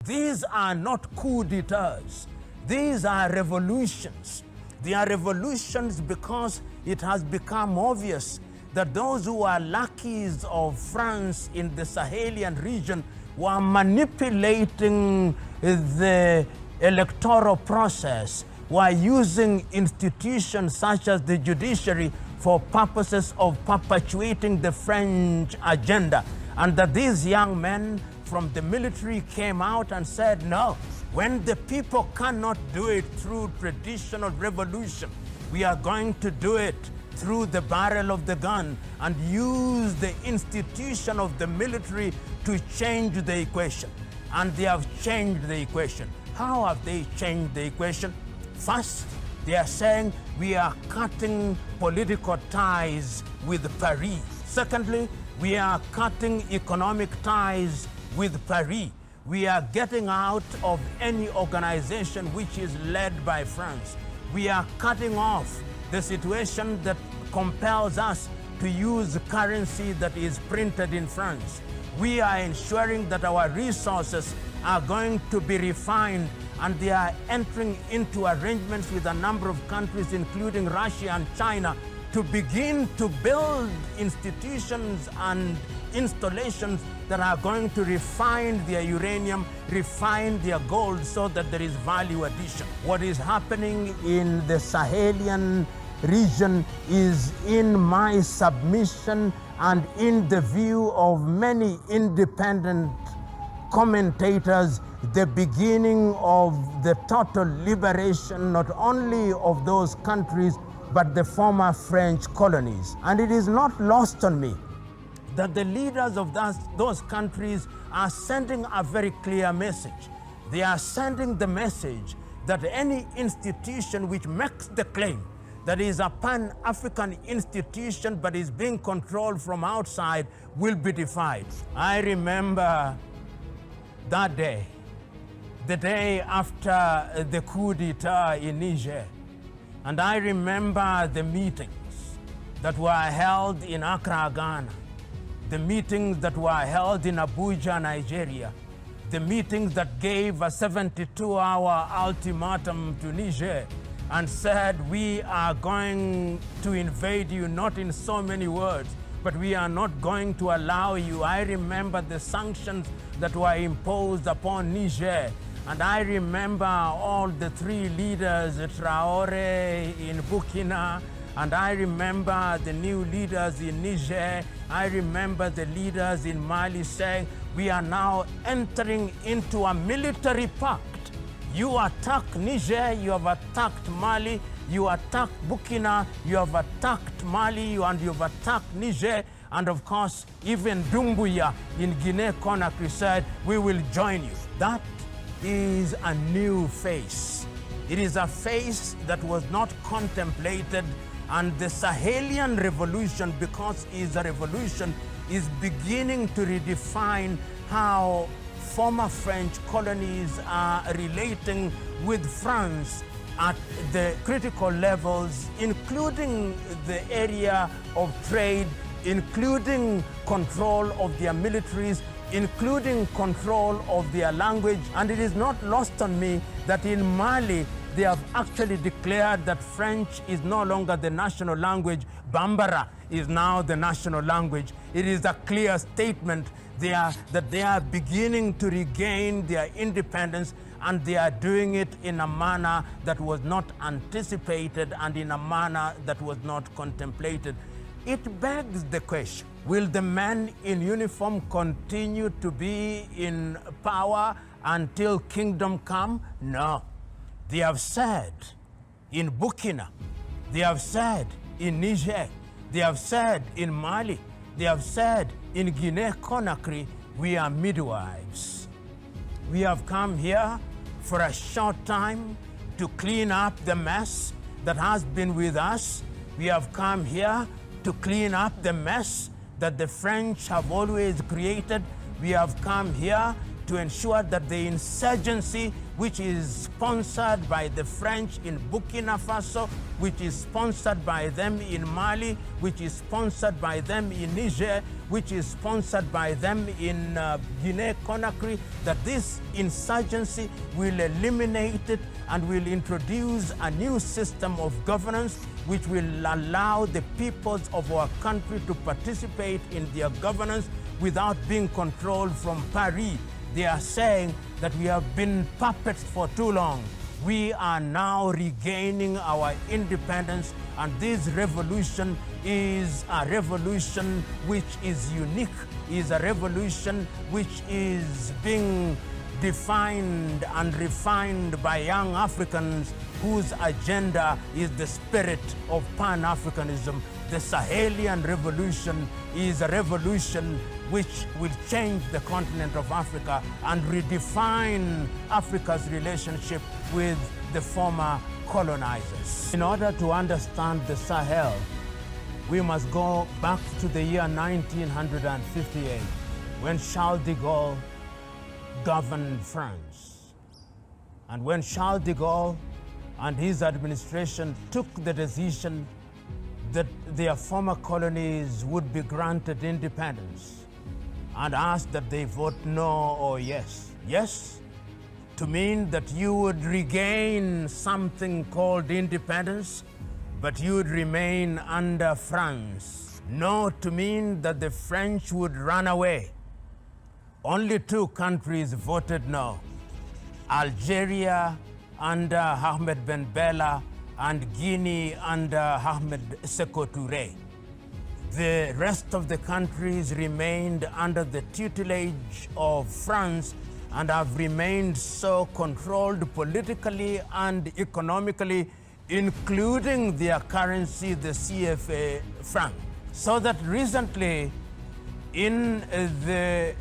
These are not coups d'etats. These are revolutions. They are revolutions because it has become obvious that those who are lackeys of France in the Sahelian region were manipulating the electoral process, were using institutions such as the judiciary for purposes of perpetuating the French agenda, and that these young men from the military came out and said, no, when the people cannot do it through traditional revolution, we are going to do it through the barrel of the gun and use the institution of the military to change the equation. And they have changed the equation. How have they changed the equation? First, they are saying we are cutting political ties with Paris. Secondly, we are cutting economic ties with Paris. We are getting out of any organization which is led by France. We are cutting off the situation that compels us to use currency that is printed in France. We are ensuring that our resources are going to be refined, and they are entering into arrangements with a number of countries, including Russia and China, to begin to build institutions and installations that are going to refine their uranium, refine their gold, so that there is value addition. What is happening in the Sahelian region is, in my submission and in the view of many independent commentators, the beginning of the total liberation not only of those countries but the former French colonies. And it is not lost on me that the leaders of those countries are sending a very clear message. They are sending the message that any institution which makes the claim that is a Pan-African institution but is being controlled from outside will be defied. I remember that day, the day after the coup d'etat in Niger, and I remember the meetings that were held in Accra, Ghana, the meetings that were held in Abuja, Nigeria, the meetings that gave a 72-hour ultimatum to Niger and said, we are going to invade you, not in so many words, but we are not going to allow you. I remember the sanctions that were imposed upon Niger, and I remember all the three leaders, Traoré in Burkina, and I remember the new leaders in Niger. I remember the leaders in Mali saying, we are now entering into a military pact. You attack Niger, you have attacked Mali, you attack Burkina, you have attacked Mali, and you have attacked Niger, and of course, even Dumbuya in Guinea-Conakry said, we will join you. That is a new face. It is a face that was not contemplated, and the Sahelian revolution, because it is a revolution, is beginning to redefine how former French colonies are relating with France at the critical levels, including the area of trade, including control of their militaries, including control of their language. And it is not lost on me that in Mali, they have actually declared that French is no longer the national language. Bambara is now the national language. It is a clear statement that they are beginning to regain their independence, and they are doing it in a manner that was not anticipated and in a manner that was not contemplated. It begs the question, will the men in uniform continue to be in power until kingdom come? No. They have said in Burkina, they have said in Niger, they have said in Mali, they have said in Guinea-Conakry, we are midwives. We have come here for a short time to clean up the mess that has been with us. We have come here to clean up the mess that the French have always created. We have come here to ensure that the insurgency, which is sponsored by the French in Burkina Faso, which is sponsored by them in Mali, which is sponsored by them in Niger, which is sponsored by them in Guinea-Conakry, that this insurgency will eliminate it and will introduce a new system of governance which will allow the peoples of our country to participate in their governance without being controlled from Paris. They are saying that we have been puppets for too long. We are now regaining our independence, and this revolution is a revolution which is unique, is a revolution which is being defined and refined by young Africans whose agenda is the spirit of Pan-Africanism. The Sahelian revolution is a revolution which will change the continent of Africa and redefine Africa's relationship with the former colonizers. In order to understand the Sahel, we must go back to the year 1958, when Charles de Gaulle governed France. And when Charles de Gaulle and his administration took the decision that their former colonies would be granted independence, and asked that they vote no or yes. Yes, to mean that you would regain something called independence, but you would remain under France. No, to mean that the French would run away. Only two countries voted no: Algeria under Ahmed Ben Bella and Guinea under Ahmed Sékou Touré. The rest of the countries remained under the tutelage of France and have remained so, controlled politically and economically, including their currency, the CFA franc. So that recently, in the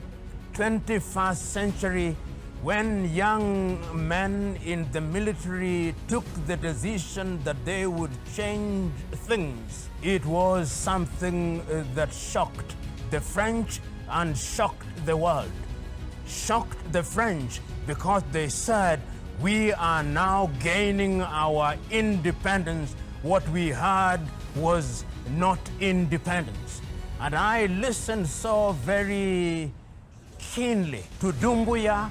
21st century, when young men in the military took the decision that they would change things, it was something that shocked the French and shocked the world. Shocked the French because they said, we are now gaining our independence. What we had was not independence. And I listened so very keenly to Doumbouya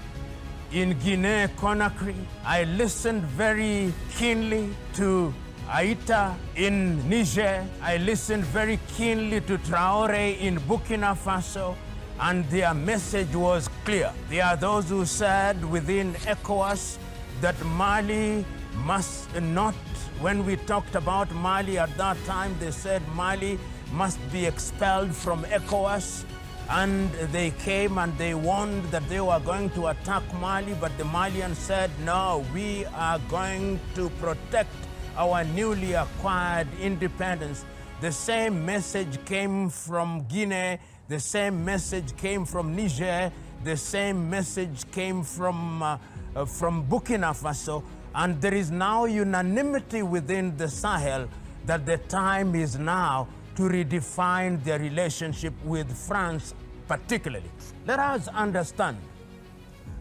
in Guinea-Conakry. I listened very keenly to Aïta in Niger. I listened very keenly to Traoré in Burkina Faso, and their message was clear. There are those who said within ECOWAS that Mali must not, when we talked about Mali at that time, they said Mali must be expelled from ECOWAS. And they came and they warned that they were going to attack Mali, but the Malians said, no, we are going to protect our newly acquired independence. The same message came from Guinea, the same message came from Niger, the same message came from Burkina Faso, and there is now unanimity within the Sahel that the time is now to redefine their relationship with France particularly. Let us understand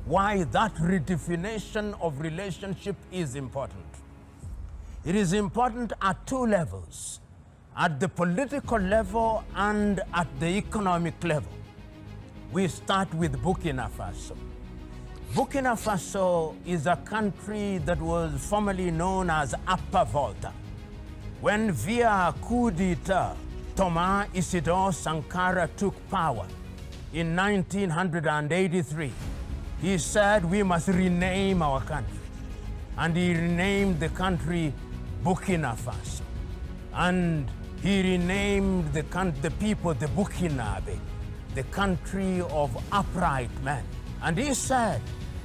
why that redefinition of relationship is important. It is important at two levels, at the political level and at the economic level. We start with Burkina Faso. Burkina Faso is a country that was formerly known as Upper Volta. When via coup d'etat, Thomas Isidore Sankara took power in 1983, he said we must rename our country. And he renamed the country Burkina Faso. And he renamed the people the Burkinabe, the country of upright men. And he said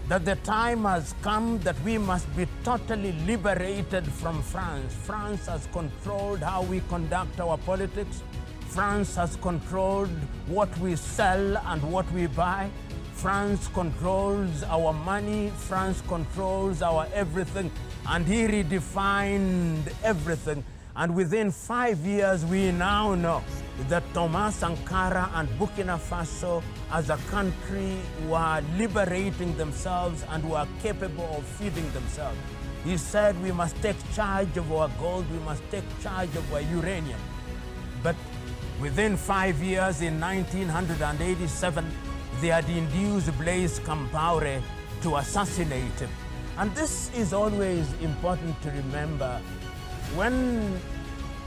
that the time has come that we must be totally liberated from France. France has controlled how we conduct our politics. France has controlled what we sell and what we buy. France controls our money. France controls our everything. And he redefined everything. And within 5 years, we now know that Thomas Sankara and Burkina Faso as a country were liberating themselves and were capable of feeding themselves. He said we must take charge of our gold, we must take charge of our uranium. But Within 5 years, in 1987, they had induced Blaise Compaoré to assassinate him. And this is always important to remember. When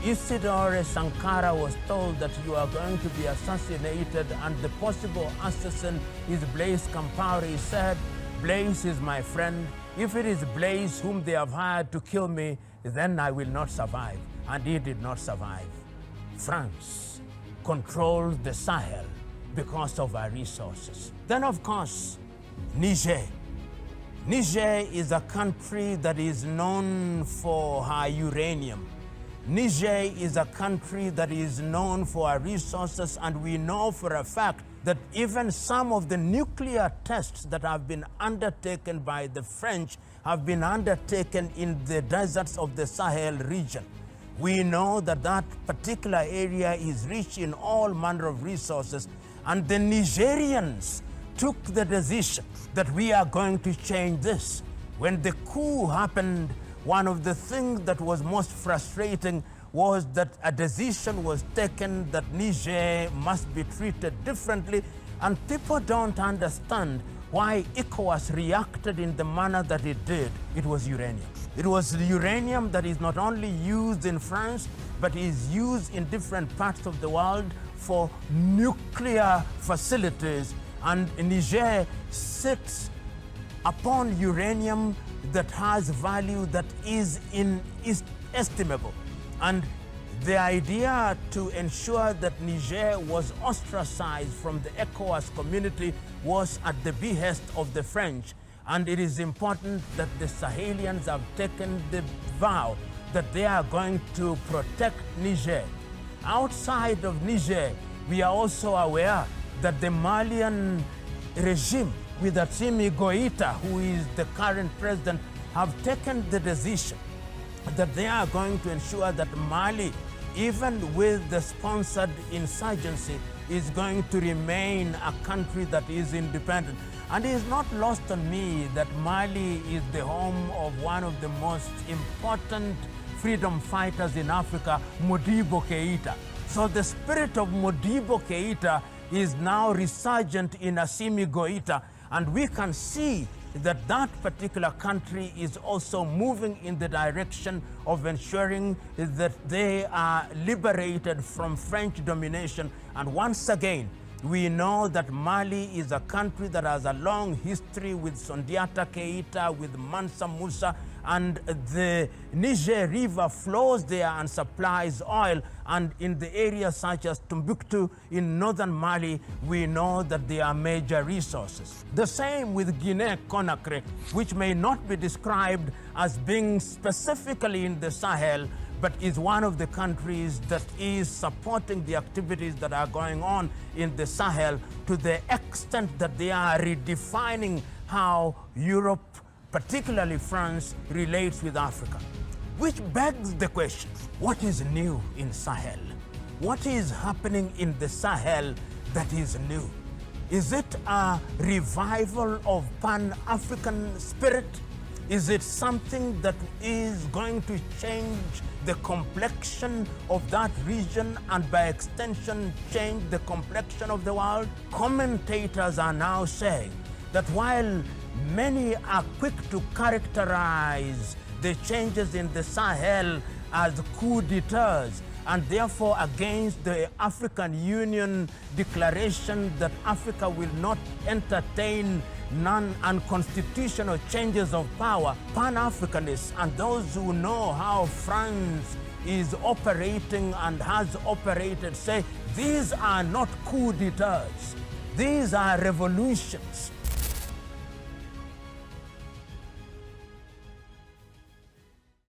Isidore Sankara was told that you are going to be assassinated and the possible assassin is Blaise Compaoré, he said, Blaise is my friend. If it is Blaise whom they have hired to kill me, then I will not survive. And he did not survive. France controls the Sahel because of our resources. Then, of course, Niger. Niger is a country that is known for her uranium. Niger is a country that is known for our resources, and we know for a fact that even some of the nuclear tests that have been undertaken by the French have been undertaken in the deserts of the Sahel region. We know that that particular area is rich in all manner of resources, and the Nigerians took the decision that we are going to change this. When the coup happened, one of the things that was most frustrating was that a decision was taken that Niger must be treated differently, and people don't understand why ECOWAS reacted in the manner that it did. It was uranium. It was the uranium that is not only used in France, but is used in different parts of the world for nuclear facilities. And Niger sits upon uranium that has value that is inestimable. And the idea to ensure that Niger was ostracized from the ECOWAS community was at the behest of the French. And it is important that the Sahelians have taken the vow that they are going to protect Niger. Outside of Niger, we are also aware that the Malian regime with Assimi Goïta, who is the current president, have taken the decision that they are going to ensure that Mali, even with the sponsored insurgency, is going to remain a country that is independent. And it is not lost on me that Mali is the home of one of the most important freedom fighters in Africa, Modibo Keïta. So the spirit of Modibo Keïta is now resurgent in Assimi Goïta, and we can see that that particular country is also moving in the direction of ensuring that they are liberated from French domination. And once again, we know that Mali is a country that has a long history with Sundiata Keïta, with Mansa Musa, and the Niger River flows there and supplies oil. And in the areas such as Timbuktu in northern Mali, we know that there are major resources. The same with Guinea-Conakry, which may not be described as being specifically in the Sahel, but is one of the countries that is supporting the activities that are going on in the Sahel to the extent that they are redefining how Europe, particularly France, relates with Africa. Which begs the question, what is new in Sahel? What is happening in the Sahel that is new? Is it a revival of Pan-African spirit? Is it something that is going to change the complexion of that region and by extension change the complexion of the world? Commentators are now saying that while many are quick to characterize the changes in the Sahel as coup d'etats, and therefore against the African Union declaration that Africa will not entertain non-unconstitutional changes of power, Pan-Africanists and those who know how France is operating and has operated say these are not coup d'etats, these are revolutions.